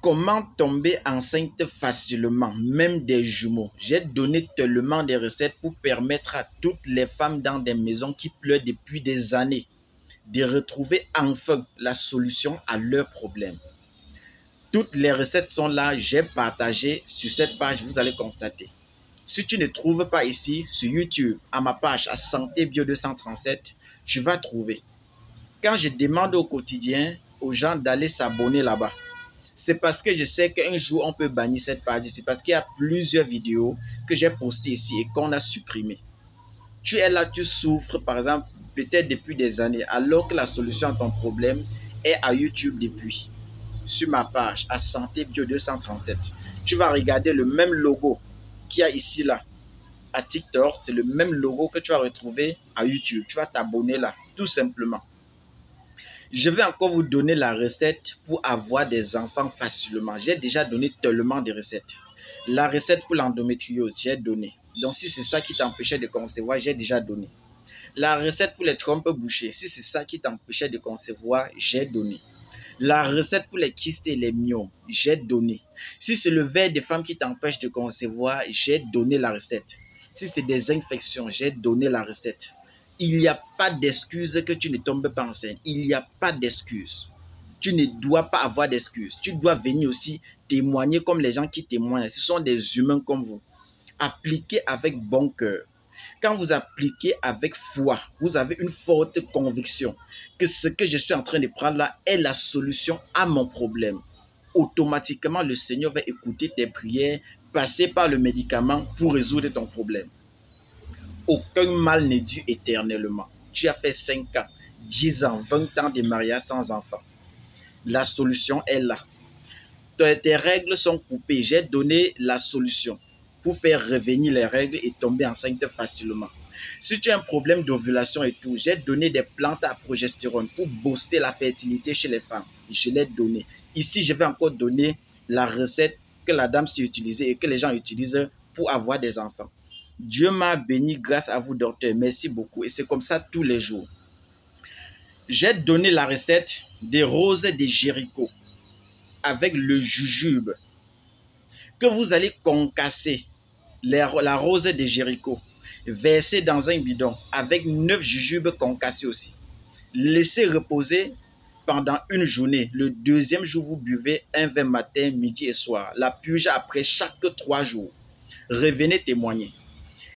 Comment tomber enceinte facilement, même des jumeaux? J'ai donné tellement de recettes pour permettre à toutes les femmes dans des maisons qui pleurent depuis des années de retrouver enfin la solution à leurs problèmes. Toutes les recettes sont là, j'ai partagé sur cette page, vous allez constater. Si tu ne trouves pas ici, sur YouTube, à ma page, à Santé Bio 237, tu vas trouver. Quand je demande au quotidien aux gens d'aller s'abonner là-bas, c'est parce que je sais qu'un jour, on peut bannir cette page. C'est parce qu'il y a plusieurs vidéos que j'ai postées ici et qu'on a supprimées. Tu es là, tu souffres, par exemple, peut-être depuis des années, alors que la solution à ton problème est à YouTube depuis. Sur ma page, à Santé Bio 237, tu vas regarder le même logo qu'il y a ici, là, à TikTok. C'est le même logo que tu vas retrouver à YouTube. Tu vas t'abonner là, tout simplement. Je vais encore vous donner la recette pour avoir des enfants facilement. J'ai déjà donné tellement de recettes. La recette pour l'endométriose, j'ai donné. Donc, si c'est ça qui t'empêchait de concevoir, j'ai déjà donné. La recette pour les trompes bouchées, si c'est ça qui t'empêchait de concevoir, j'ai donné. La recette pour les kystes et les myomes, j'ai donné. Si c'est le verre des femmes qui t'empêche de concevoir, j'ai donné la recette. Si c'est des infections, j'ai donné la recette. Il n'y a pas d'excuse que tu ne tombes pas enceinte. Il n'y a pas d'excuse. Tu ne dois pas avoir d'excuse. Tu dois venir aussi témoigner comme les gens qui témoignent. Ce sont des humains comme vous. Appliquez avec bon cœur. Quand vous appliquez avec foi, vous avez une forte conviction que ce que je suis en train de prendre là est la solution à mon problème. Automatiquement, le Seigneur va écouter tes prières, passer par le médicament pour résoudre ton problème. Aucun mal n'est dû éternellement. Tu as fait 5 ans, 10 ans, 20 ans de mariage sans enfant. La solution est là. Tes règles sont coupées. J'ai donné la solution pour faire revenir les règles et tomber enceinte facilement. Si tu as un problème d'ovulation et tout, j'ai donné des plantes à progestérone pour booster la fertilité chez les femmes. Je l'ai donné. Ici, je vais encore donner la recette que la dame s'est utilisée et que les gens utilisent pour avoir des enfants. Dieu m'a béni grâce à vous, docteur. Merci beaucoup. Et c'est comme ça tous les jours. J'ai donné la recette des roses de Jéricho avec le jujube que vous allez concasser. La rose de Jéricho, verser dans un bidon avec 9 jujubes concassés aussi. Laissez reposer pendant une journée. Le deuxième jour, vous buvez un verre matin, midi et soir. La purge après chaque 3 jours. Revenez témoigner.